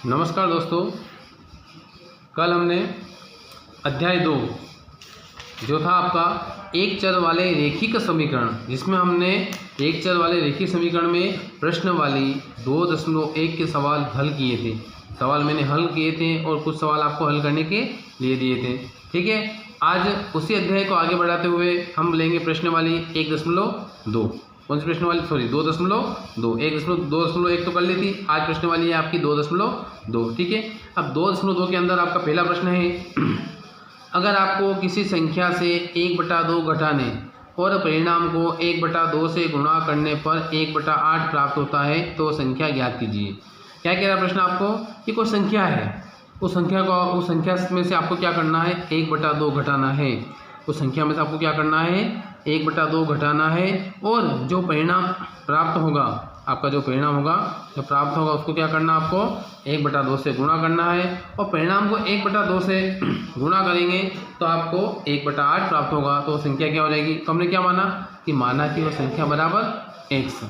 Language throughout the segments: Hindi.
नमस्कार दोस्तों, कल हमने अध्याय 2 जो था आपका एक चर वाले रेखिक समीकरण, जिसमें हमने एक चर वाले रेखिक समीकरण में प्रश्न वाली 2.1 के सवाल हल किए थे। सवाल मैंने हल किए थे और कुछ सवाल आपको हल करने के लिए दिए थे। ठीक है, आज उसी अध्याय को आगे बढ़ाते हुए हम लेंगे प्रश्न वाली 1.2। कौन सी प्रश्न वाली? सॉरी 2.2। 1.2 तो कर ली थी। आज प्रश्न वाली है आपकी 2.2। ठीक है, अब 2.2 के अंदर आपका पहला प्रश्न है, अगर आपको किसी संख्या से 1/2 घटाने और परिणाम को 1/2 से गुणा करने पर 1/8 प्राप्त होता है तो संख्या ज्ञात कीजिए। क्या कह रहा प्रश्न आपको कि कोई संख्या है, उस संख्या में से आपको क्या करना है? 1/2 घटाना है। उस संख्या में से आपको क्या करना है? 1/2 घटाना है और जो परिणाम प्राप्त होगा, आपका जो परिणाम होगा, जो प्राप्त होगा उसको क्या करना? आपको 1/2 से गुणा करना है और परिणाम को 1/2 से गुणा करेंगे तो आपको 1/8 प्राप्त होगा। तो संख्या क्या हो जाएगी? तो हमने क्या माना कि वह संख्या बराबर x।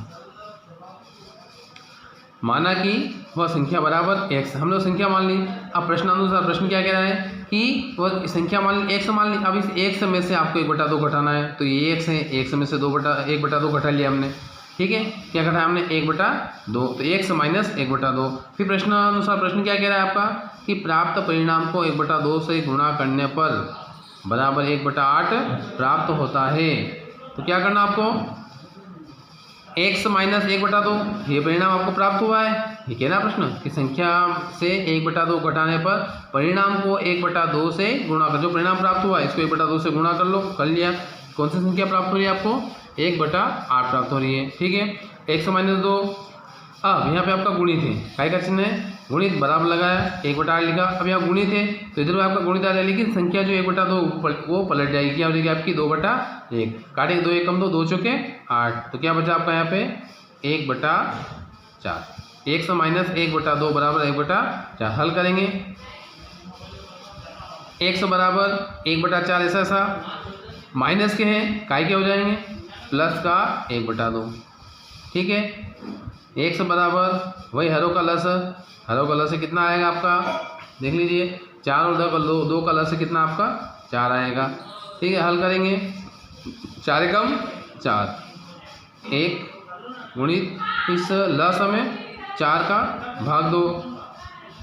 माना कि वह संख्या बराबर x, हमने वो संख्या मान ली। अब प्रश्नानुसार प्रश्न क्या कह रहा है कि वह संख्या मान ली, x मान ली। अब इस x में से आपको 1/2 घटाना है, तो ये x है, x में से 1/2 घटा लिया हमने। ठीक है, क्या घटाया हमने? 1/2, तो x माइनस 1/2। फिर प्रश्नानुसार प्रश्न क्या कह रहा है आपका कि प्राप्त परिणाम को 1/2 से गुणा करने पर बराबर 1/8 प्राप्त होता है। तो क्या करना आपको? x माइनस 1/2, ये परिणाम आपको प्राप्त हुआ है। ये कह रहा प्रश्न कि संख्या से 1/2 घटाने पर परिणाम को 1/2 से गुणा कर, जो परिणाम प्राप्त हुआ है इसको 1/2 से गुणा कर लो। कर लिया। कौन सी संख्या प्राप्त हो रही है आपको? 1/8 प्राप्त हो रही है। ठीक है, x माइनस 2। अब यहाँ पे आपका गुणित है, काय का चिन्ह है, गुणित, बराबर लगाया, 1/8 लिखा। अब यहाँ गुणित है तो इधर आपका गुणित आ जाए, लेकिन संख्या जो 1/2 वो पलट जाएगी। क्या हो जाएगी आपकी? 2/1। काटे 2 1 कम 2, 2 चौके 8। तो क्या बचा आपका यहाँ पे? 1/4। 1 माइनस 1/2 बराबर 1/4। हल करेंगे। 1 बराबर 1/4 ऐसा माइनस के हैं, काय के हो जाएंगे? प्लस का 1/2। ठीक है, 1 बराबर वही हरों का लस, हरों का लस कितना आएगा आपका? देख लीजिए, 4 और 2 का लस कितना आपका? 4 आएगा। ठीक है, हल करेंगे। 4 एकम 4, 1 गुणित इस लस में 4 का भाग 2,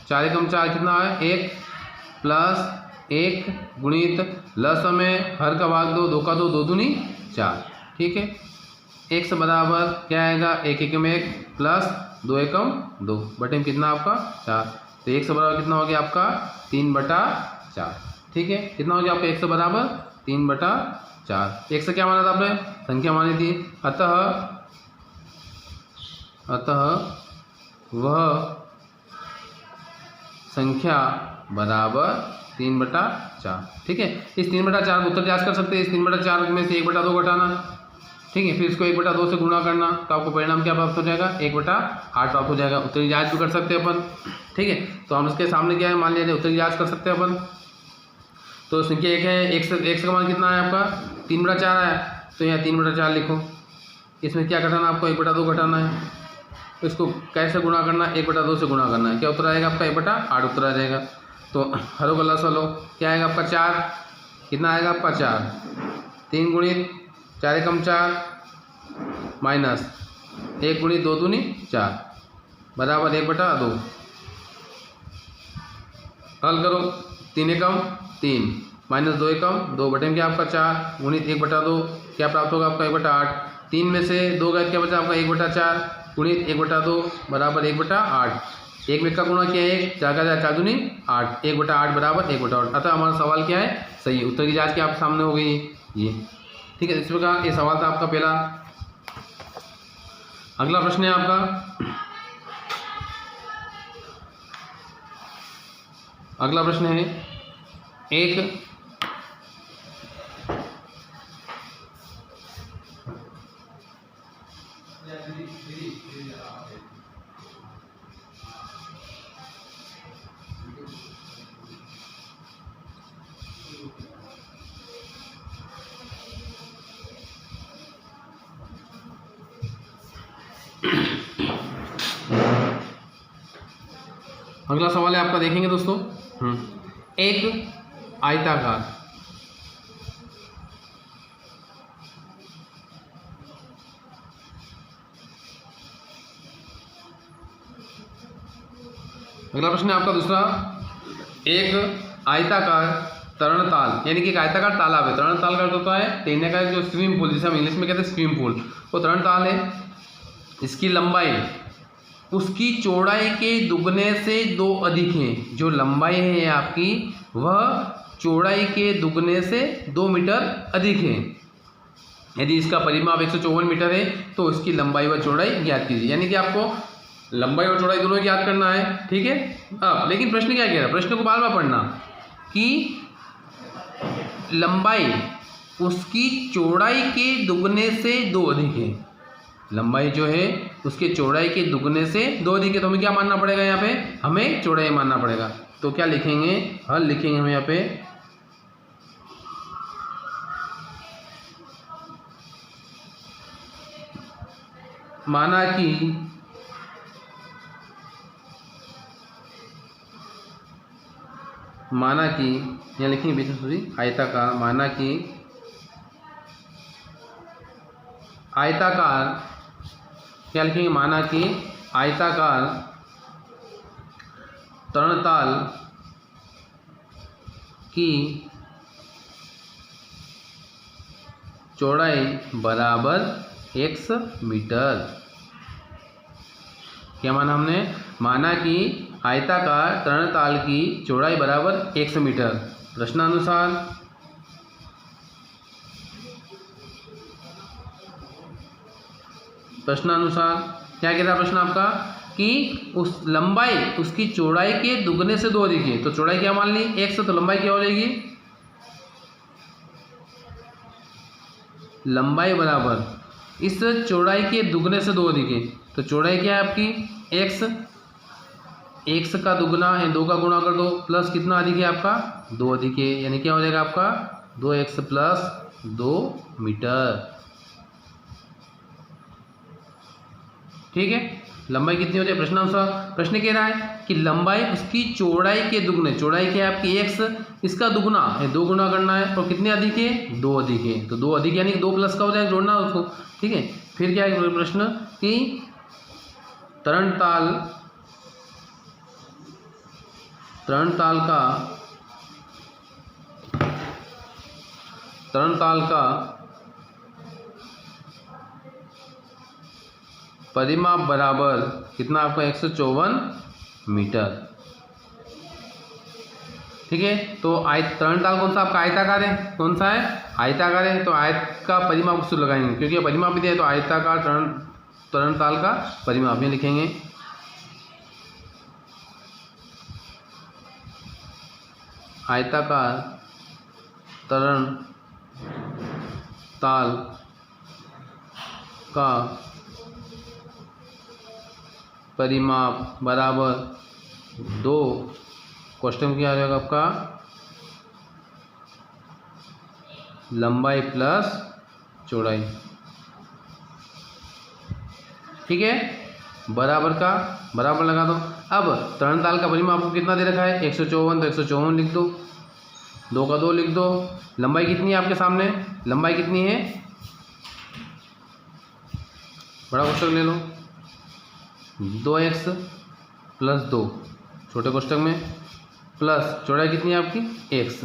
4 एकम 4 कितना है? 1 प्लस 1 गुणित लस में हर का भाग 2, 2 का 2, 2 दूनी 4। ठीक है, x बराबर क्या आएगा? 1 एकम 1 प्लस 2 एकम 2 बटे में कितना आपका? 4। तो x बराबर कितना हो गया आपका? 3/4। ठीक है, कितना हो गया आपका? x बराबर 3/4। x क्या माना था आपने? संख्या मानी थी। अतः वह संख्या बराबर 3/4। ठीक है, इस 3/4 को उत्तर जांच कर सकते हैं। इस 3/4 में से 1/2 घटाना, ठीक है, फिर इसको 1/2 से गुणा करना, तो आपको परिणाम क्या प्राप्त हो जाएगा? 1/8 प्राप्त हो जाएगा। उत्तरी जांच भी कर सकते हैं अपन। ठीक है, तो हम इसके सामने क्या है, मान लीजिए उत्तरी जांच कर सकते हैं अपन। तो संख्या 1 है, x का मान कितना है आपका? 3/4 है, तो यहाँ 3/4 लिखो। इसमें क्या घटाना आपको? 1/2 घटाना है। तो इसको कैसे गुणा करना? 1/2 से गुणा करना है। क्या उत्तर आएगा आपका? 1/8 उत्तर आ जाएगा। तो हरों का लस हलो, क्या आएगा आपका? 4, कितना आएगा आपका? 4, 3 गुणित 4 एकम 4 माइनस 1 गुणित 2 दूनी 4 बराबर 1/2। हल करो, 3 एकम 3 माइनस 2 एकम 2 बटे में क्या आपका? 4 गुणित 1/2, क्या प्राप्त होगा आपका? 1/8। 3 में से 2 गए, क्या बचा आपका? 1/4 गुणित 1/2 बराबर 1/8। 1 में का गुणा किया 1, 4 का 4 दूनी 8, 1/8 बराबर 1/8। अतः हमारा सवाल क्या है? सही। उत्तर की जांच क्या आपके सामने हो गई ये। ठीक है, इस प्रकार ये सवाल था आपका पहला। अगला प्रश्न है आपका, अगला प्रश्न है एक अगला सवाल है आपका, देखेंगे दोस्तों। एक आयताकार अगला प्रश्न है आपका दूसरा, एक आयताकार तरणताल, यानी कि एक आयताकार तालाब है। तरणताल का अर्थ होता है तैरने का जो स्विमिंग पूल, जिसे हम इंग्लिश में कहते हैं स्विमिंग पूल, वो तरणताल है। इसकी लंबाई उसकी चौड़ाई के दुगने से 2 अधिक है। जो लंबाई है आपकी वह चौड़ाई के दुगने से 2 मीटर अधिक है। यदि इसका परिमाप 154 मीटर है तो इसकी लंबाई व चौड़ाई ज्ञात कीजिए। यानी कि आपको लंबाई और चौड़ाई दोनों ज्ञात करना है, ठीक है। अब लेकिन प्रश्न क्या कह रहा है, प्रश्न को बार बार पढ़ना कि लंबाई उसकी चौड़ाई के दुगने से 2 अधिक है। लंबाई जो है उसके चौड़ाई के दुगने से 2 अधिक है, तो हमें क्या मानना पड़ेगा, यहाँ पे हमें चौड़ाई मानना पड़ेगा। तो क्या लिखेंगे, हल लिखेंगे हम यहाँ पे, माना कि यहाँ लिखेंगे बीच में सॉरी आयताकार, माना कि आयताकार, क्या लिखेंगे, माना कि आयताकार तरणताल की चौड़ाई बराबर x मीटर। क्या माना हमने, माना कि आयताकार तरणताल की चौड़ाई बराबर 100 मीटर। प्रश्नानुसार क्या कह रहा है प्रश्न आपका कि उस लंबाई उसकी चौड़ाई के दुगने से 2 अधिक है। तो चौड़ाई क्या मान ली 100, तो लंबाई क्या हो जाएगी, लंबाई बराबर इस चौड़ाई के दुगने से 2 अधिक है। तो चौड़ाई क्या है आपकी x का दुगना है, 2 का गुणा कर दो, प्लस कितना अधिक है आपका 2 अधिक है, यानी क्या हो जाएगा आपका 2x + 2 मीटर, ठीक है। लंबाई कितनी हो जाए, प्रश्नानुसार प्रश्न कह रहा है कि लंबाई उसकी चौड़ाई के दुगने, चौड़ाई क्या है आपकी x, इसका दुगना है, 2 गुना करना है, और कितने अधिक है 2 अधिक है। तो 2 अधिक यानी कि 2 प्लस का हो जाएगा, जोड़ना उसको, ठीक है। फिर क्या है प्रश्न कि तरणताल का परिमाप बराबर कितना आपका 154 मीटर, ठीक है। तो तरणताल कौन सा आपका आयताकार है, कौन सा है आयताकार है, तो आयत का परिमाप उससे लगाएंगे, क्योंकि परिमाप भी दिया है तो आयताकार तरणताल का परिमाप में लिखेंगे। आयताकार तरणताल का परिमाप बराबर 2 क्वेश्चन क्या आ जाएगा आपका, लंबाई प्लस चौड़ाई, ठीक है। बराबर का बराबर लगा दो। अब तरणताल का परिमाप आपको कितना दे रखा है 154, तो 154 लिख दो, 2 का 2 लिख दो। लंबाई कितनी है आपके सामने, लंबाई कितनी है, बड़ा कोष्टक ले लो, 2x + 2 छोटे कोष्टक में, प्लस चौड़ाई कितनी है आपकी x,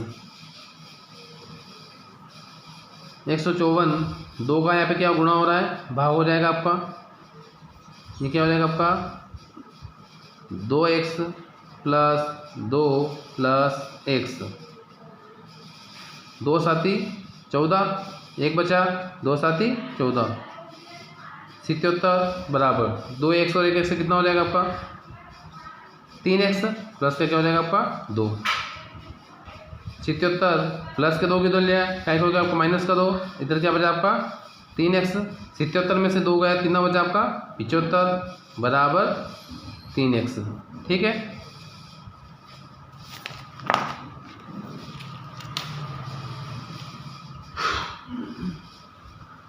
154, 2 का यहाँ पे क्या गुणा हो रहा है, भाग हो जाएगा आपका, ये क्या हो जाएगा आपका 2x + 2 + x, 2 7 14, 1 बचा, 2 7 14, 77 बराबर 2x और 1x से कितना हो जाएगा आपका 3x, प्लस का क्या हो जाएगा आपका 2, 77 प्लस के 2 की 2 लिया, क्या हो गया आपका माइनस का 2, इधर क्या बचा आपका 3x, 77 में से 2 गया, कितना बचा आपका 75 बराबर 3x, ठीक है।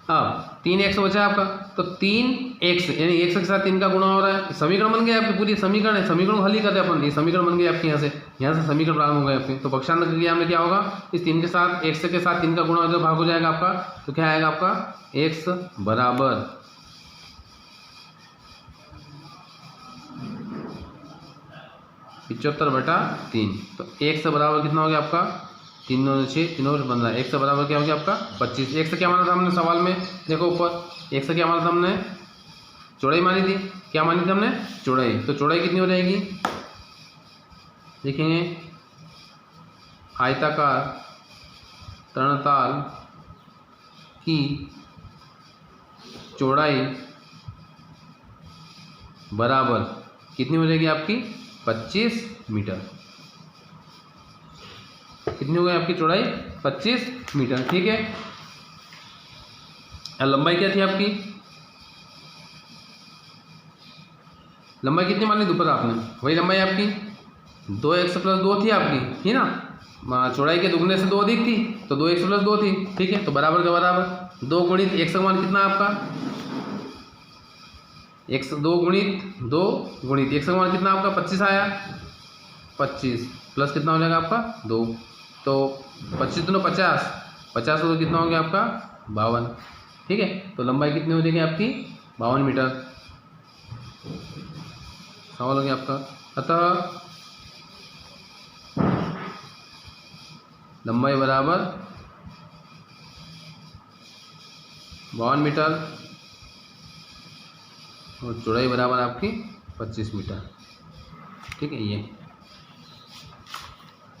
अब 3x बचा आपका, तो 3x यानी x के साथ 3 का गुणा हो रहा है, समीकरण बन गया आपकी, पूरी समीकरण है, समीकरण हल ही करते हैं अपन, ये समीकरण बन गए आपके यहाँ से समीकरण प्रारंभ हो गए आपके। तो पक्षांतर क्रिया में क्या होगा, इस 3 के साथ x के साथ 3 का गुणा जो भाग हो जाएगा आपका, तो क्या आएगा आपका x बराबर 75/3। तो x बराबर कितना हो गया आपका 3 9 6 3 बन रहा है, x बराबर क्या हो गया आपका 25। x क्या माना था हमने सवाल में, देखो ऊपर x क्या माना था हमने, चौड़ाई मानी थी, क्या मानी थी हमने चौड़ाई। तो चौड़ाई कितनी हो जाएगी, देखेंगे आयताकार तरणताल की चौड़ाई बराबर कितनी हो जाएगी आपकी 25 मीटर। कितनी हो गई आपकी चौड़ाई 25 मीटर, ठीक है। लंबाई क्या थी आपकी, लंबाई कितनी मान ली ऊपर आपने, वही लंबाई आपकी 2x + 2 थी आपकी, थी ना, चौड़ाई के दुगने से 2 अधिक थी, तो 2x + 2 थी, ठीक है। तो बराबर का बराबर 2 गुणित x का मान कितना आपका, x 2 गुणित x का मान कितना आपका 25 आया, 25 प्लस कितना हो जाएगा आपका 2, तो 25 दूनी 50, 50 तो कितना हो गया आपका 52, ठीक है। तो लंबाई कितनी हो जाएगी आपकी 52 मीटर, सवाल हो गया आपका। अतः लंबाई बराबर 52 मीटर और चौड़ाई बराबर आपकी 25 मीटर, ठीक है। ये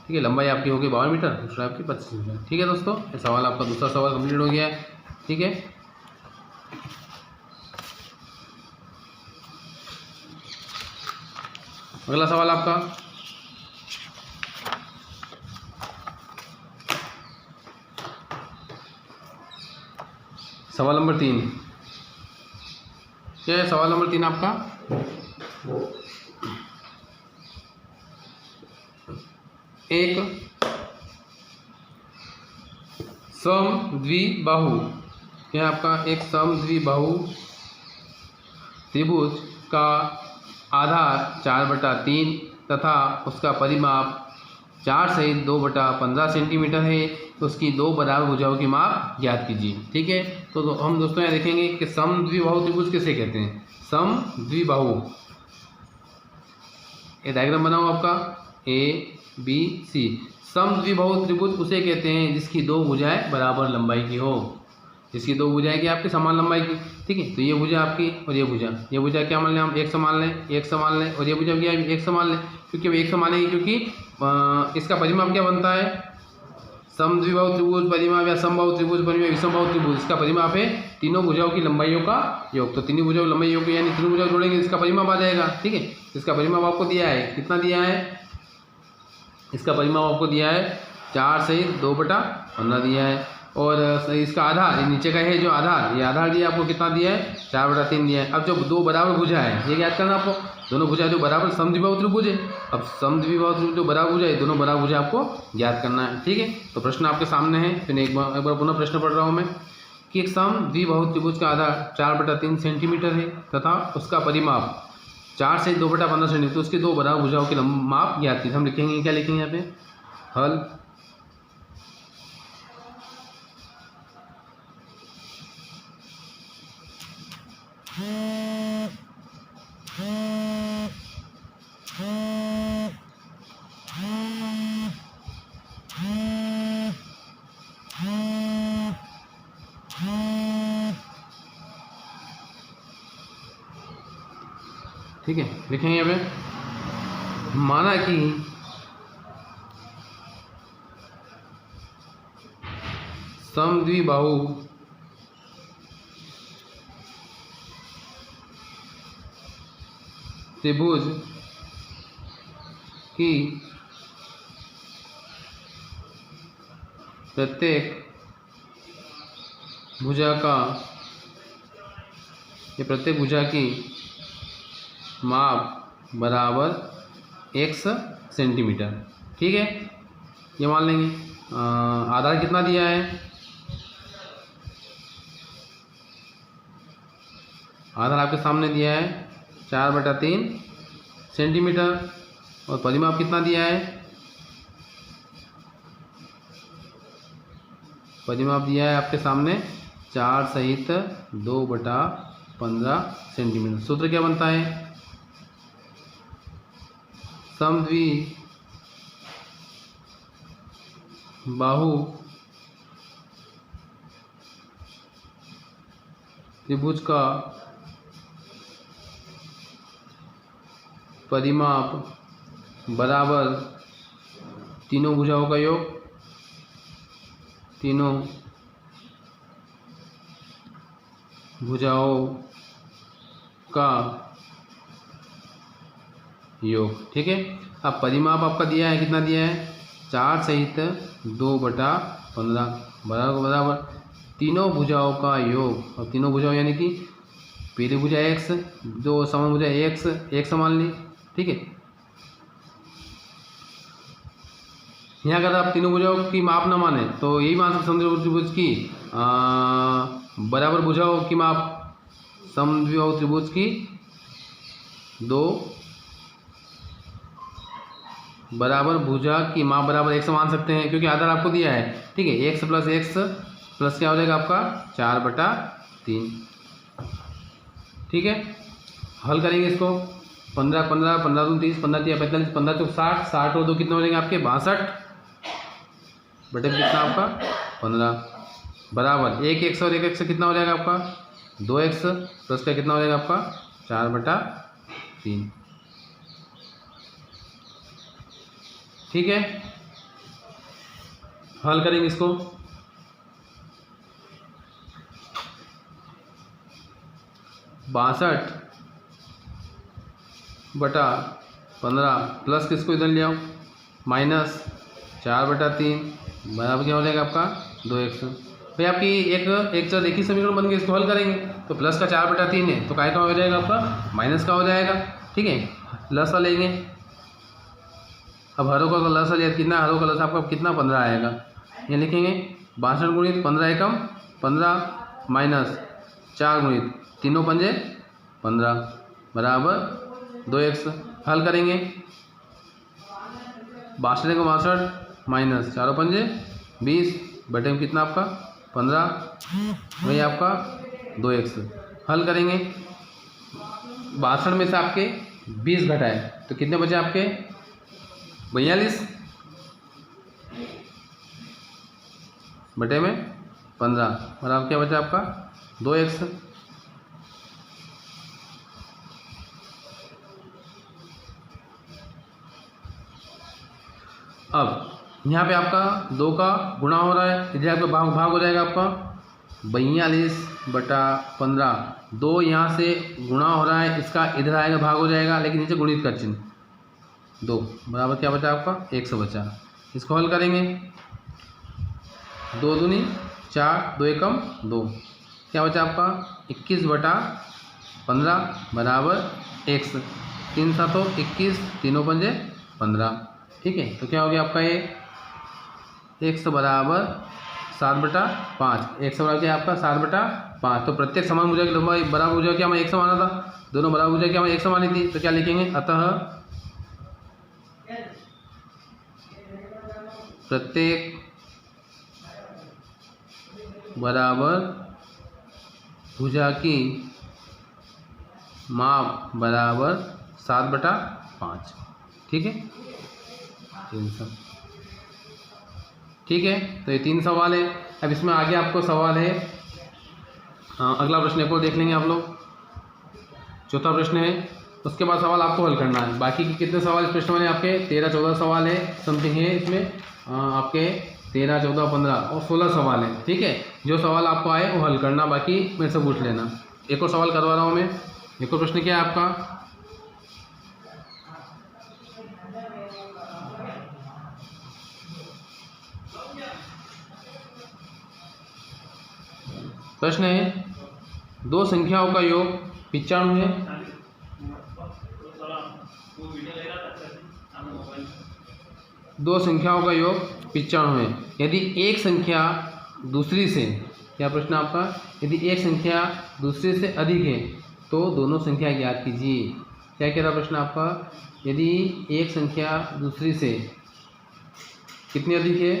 ठीक है, लंबाई आपकी होगी 52 मीटर, चौड़ाई आपकी 25 मीटर, ठीक है दोस्तों। ये सवाल आपका दूसरा सवाल कंप्लीट हो गया है, ठीक है। अगला सवाल आपका सवाल नंबर 3, क्या है सवाल नंबर 3 आपका, एक समद्विबाहु, यह आपका एक समद्विबाहु त्रिभुज का आधार 4/3 तथा उसका परिमाप 4 सहित 2/15 सेंटीमीटर है, तो उसकी 2 बराबर भुजाओं की माप ज्ञात कीजिए, ठीक है। तो हम दोस्तों यहाँ देखेंगे कि समद्विबाहु त्रिभुज किसे कहते हैं, समद्विबाहु, ये डायग्राम बनाओ आपका ABC। समद्विबाहु त्रिभुज उसे कहते हैं जिसकी 2 भुजाएं बराबर लंबाई की हो, जिसकी 2 भुजाएं की आपकी समान लंबाई की, ठीक है। तो ये भुजा आपकी और ये भुजा क्या मान लें हम, एक समान लें, एक समान लें, और ये भुजा क्या एक समान लें, क्योंकि अब एक समान है, क्योंकि इसका परिमाप क्या बनता है, समद्विबाहु त्रिभुज परिमाप या समबाहु त्रिभुज परिमाप विषमबाहु त्रिभुज, इसका परिमाप है तीनों भुजाओं की लंबाइयों का योग। तो तीनों भुजाओं लंबाई योग यानी तीनों भुजाओं जोड़ेंगे, इसका परिमाप आ जाएगा, ठीक है। इसका परिमाप आपको दिया है, कितना दिया है, इसका परिमाप आपको दिया है 4 सहित 2/15 दिया है, और इसका आधार ये नीचे का है जो आधार, ये आधार दिया आपको कितना दिया है 4/3 दिया है। अब जो 2 बराबर भुजा है ये याद करना आपको, दोनों भुजा जो बराबर समद्विबाहु त्रिभुज है, अब समद्विबाहु त्रिभुज जो बराबर भुजा है दोनों बराबर भुजा आपको ज्ञात करना है, ठीक है। तो प्रश्न आपके सामने है, फिर एक बार पुनः प्रश्न पढ़ रहा हूँ मैं कि एक समद्विबाहु त्रिभुज का आधार 4/3 सेंटीमीटर है तथा उसका परिमाप 4 से 2/15 सेंटीमीटर, तो उसकी 2 बराबर भुजाओं की माप ज्ञात की। हम लिखेंगे क्या, लिखेंगे यहाँ पे हल ठीक है, लिखेंगे यहाँ पे माना कि समद्विबाहु त्रिभुज की प्रत्येक भुजा का, ये प्रत्येक भुजा की माप बराबर x सेंटीमीटर, ठीक है। ये मान लेंगे आधार कितना दिया है आधार आपके सामने दिया है 4/3 सेंटीमीटर और परिमाप कितना दिया है, परिमाप दिया है आपके सामने 4 सहित 2/15 सेंटीमीटर। सूत्र क्या बनता है, समद्वि बाहु त्रिभुज का परिमाप बराबर तीनों भुजाओं का योग, तीनों भुजाओं का योग। ठीक है, अब परिमाप आपका दिया है, कितना दिया है 4 सहित 2/15 बराबर तीनों भुजाओं का योग। और तीनों भुजाओं यानी कि पहली भुजा x, जो समान भुजा x मान ली। ठीक है, यहाँ अगर आप तीनों भुजाओं की माप ना माने तो यही मान सकते समद्विबाहु त्रिभुज की बराबर भुजाओं की माप, समद्विबाहु त्रिभुज की 2 बराबर भुजा की माप बराबर x मान सकते हैं, क्योंकि आधार आपको दिया है। ठीक है, x प्लस x प्लस क्या हो जाएगा आपका 4/3। ठीक है, हल करेंगे इसको। 15 15 15 दूनी 30, 15 3 45, 15 चौक 60, 60 और 2 कितने हो जाएंगे आपके 62 बटे कितना आपका 15 बराबर 1x और 1x कितना हो जाएगा आपका 2x प्लस का कितना हो जाएगा आपका 4/3। ठीक है, हल करेंगे इसको। 62/15 प्लस किसको इधर ले आओ माइनस 4/3 बराबर क्या हो जाएगा आपका 2x। भाई आपकी एक चर एक ही समीकरण बन गया, इसको हल करेंगे तो प्लस का 4/3 है तो काय का हो जाएगा आपका माइनस का हो जाएगा। ठीक है, लसा लेंगे। अब हरों का लसा लिया कितना, हरों का लसा आपका कितना 15 आएगा। ये लिखेंगे 62 गुणित 15 एकम 15 माइनस 4 गुणित 3 पंजे 15 बराबर 2x। हल करेंगे 62 को 62 माइनस 4 पंजे 20 बटे में कितना आपका 15 वही आपका 2x। हल करेंगे 62 में से आपके 20 घटाए तो कितने बचे आपके 42 बटे में 15 बराबर क्या बचा आपका 2x। अब यहाँ पे आपका 2 का गुणा हो रहा है, इधर आपका भाग हो जाएगा आपका 42/15। 2 यहाँ से गुणा हो रहा है, इसका इधर आएगा भाग हो जाएगा, लेकिन नीचे गुणित का चिन्ह 2 बराबर क्या बचा आपका 100 बचा। इसको हल करेंगे 2 दूनी 4 2 एकम 2 क्या बचा आपका 21/15 बराबर x। 3 7 21 3 पंजे 15। ठीक है, तो क्या हो गया आपका ये x बराबर 7/5। x बराबर क्या है आपका 7/5। तो प्रत्येक समान भुजा की लंबाई बराबर भुजा क्या हमें 100 माना था, दोनों बराबर भुजा क्या हमें 100 मानी थी, तो क्या लिखेंगे अतः प्रत्येक बराबर भुजा की माप बराबर 7/5। ठीक है, 300। ठीक है, तो ये 3 सवाल है। अब इसमें आगे आपको सवाल है, अगला प्रश्न एक और देख लेंगे आप लोग। चौथा प्रश्न है, उसके बाद सवाल आपको हल करना है। बाकी के कितने सवाल इस प्रश्न में आपके 13-14 सवाल है समथिंग है इसमें, आपके 13 14 15 और 16 सवाल है। ठीक है, जो सवाल आपको आए वो हल करना, बाकी मेरे से पूछ लेना। एक और सवाल करवा रहा हूँ मैं। एक और प्रश्न क्या है आपका, प्रश्न है 2 संख्याओं का योग 95 है। दो संख्याओं का योग 95 है। यदि एक संख्या दूसरी से, क्या प्रश्न आपका, यदि एक संख्या दूसरे से अधिक है तो दोनों संख्या ज्ञात कीजिए। क्या कह रहा प्रश्न आपका, यदि एक संख्या दूसरी से कितनी अधिक है,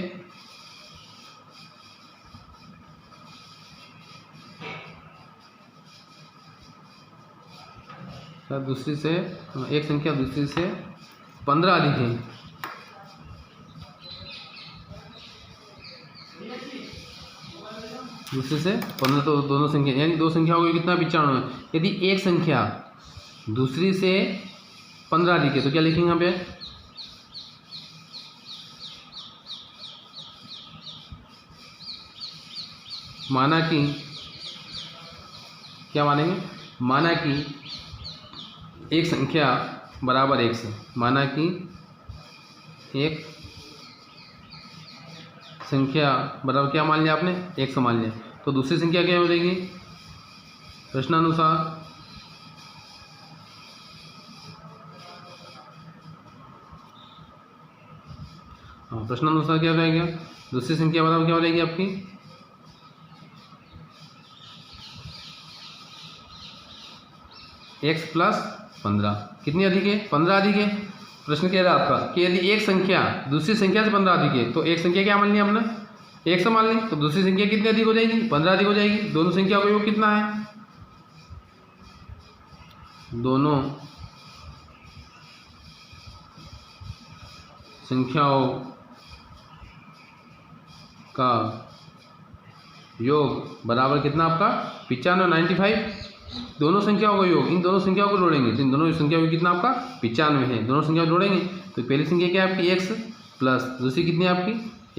दूसरी से एक संख्या दूसरी से 15 अधिक है, दूसरे से 15, तो दोनों संख्या यानी दो संख्या हो गई कितना 95। यदि एक संख्या दूसरी से 15 अधिक है तो क्या लिखेंगे यहाँ पे, माना कि, क्या मानेंगे, माना कि एक संख्या बराबर 1 से, माना कि एक संख्या बराबर क्या मान लिया आपने, 1 से मान लिया, तो दूसरी संख्या क्या हो जाएगी प्रश्नानुसार, प्रश्नानुसार क्या हो जाएगा, दूसरी संख्या बराबर क्या हो जाएगी आपकी, x प्लस 15। कितनी अधिक है, 15 अधिक है। प्रश्न कह रहा है आपका कि यदि एक संख्या दूसरी संख्या से 15 अधिक है, तो एक संख्या क्या मान ली हमने, 1 से मान ली, तो दूसरी संख्या कितनी अधिक हो जाएगी, 15 अधिक हो जाएगी। दोनों संख्या का योग कितना है, दोनों संख्याओं का योग बराबर कितना आपका 95, 95। दोनों संख्याओं का योग, इन दोनों संख्याओं को जोड़ेंगे तो इन दोनों संख्याओं को कितना आपका 95 है। दोनों संख्याओं जोड़ेंगे तो पहली संख्या क्या है आपकी x प्लस, दूसरी कितनी है आपकी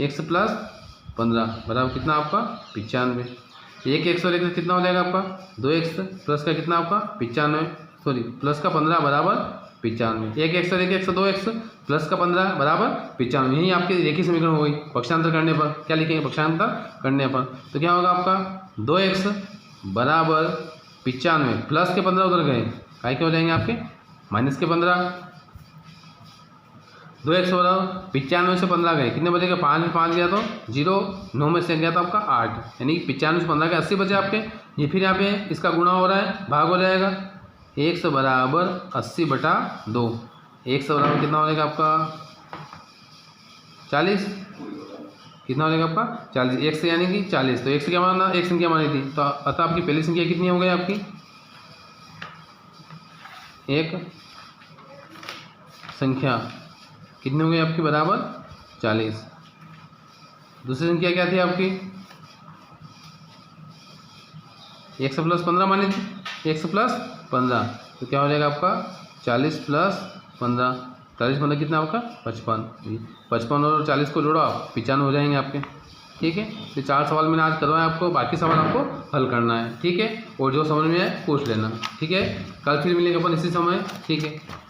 x प्लस 15 बराबर कितना आपका 95। एक x और एक कितना हो जाएगा आपका 2x प्लस का कितना आपका 95, सॉरी प्लस का 15 बराबर 95। एक x और एक x 2x प्लस का 15 बराबर 95। यही आपकी रेखीय समीकरण हो गई। पक्षांतर करने पर क्या लिखेंगे, पक्षांतर करने पर तो क्या होगा आपका 2x बराबर 95, प्लस के 15 उधर गए, काय के हो जाएंगे आपके माइनस के 15। 2x बराबर 95 से 15 गए, कितने बचेगा 5 में 5 गया तो 0, 9 में से गया तो आपका 8, यानी 95 से 15 के 80 बचे आपके। ये फिर यहाँ पे इसका गुणा हो रहा है, भाग हो जाएगा, 1 बराबर 80/2, 1 बराबर कितना हो जाएगा आपका 40, कितना हो जाएगा आपका 40, 1 से यानी कि 40, तो 1 से क्या माना, एक संख्या मानी थी, तो अतः आपकी पहली संख्या कितनी हो गई आपकी, एक संख्या कितनी हो गई आपकी बराबर 40। दूसरी संख्या क्या थी आपकी 1 प्लस 15 मानी थी, 1 प्लस 15, तो क्या हो जाएगा आपका 40 प्लस 15, 40 15 कितना आपका 55, 55 और 40 को जोड़ो आप 95 हो जाएंगे आपके। ठीक है, तो 4 सवाल मैंने आज करवाए आपको, बाकी सवाल आपको हल करना है। ठीक है, और जो समझ में है पूछ लेना। ठीक है, कल फिर मिलेंगे अपन इसी समय। ठीक है।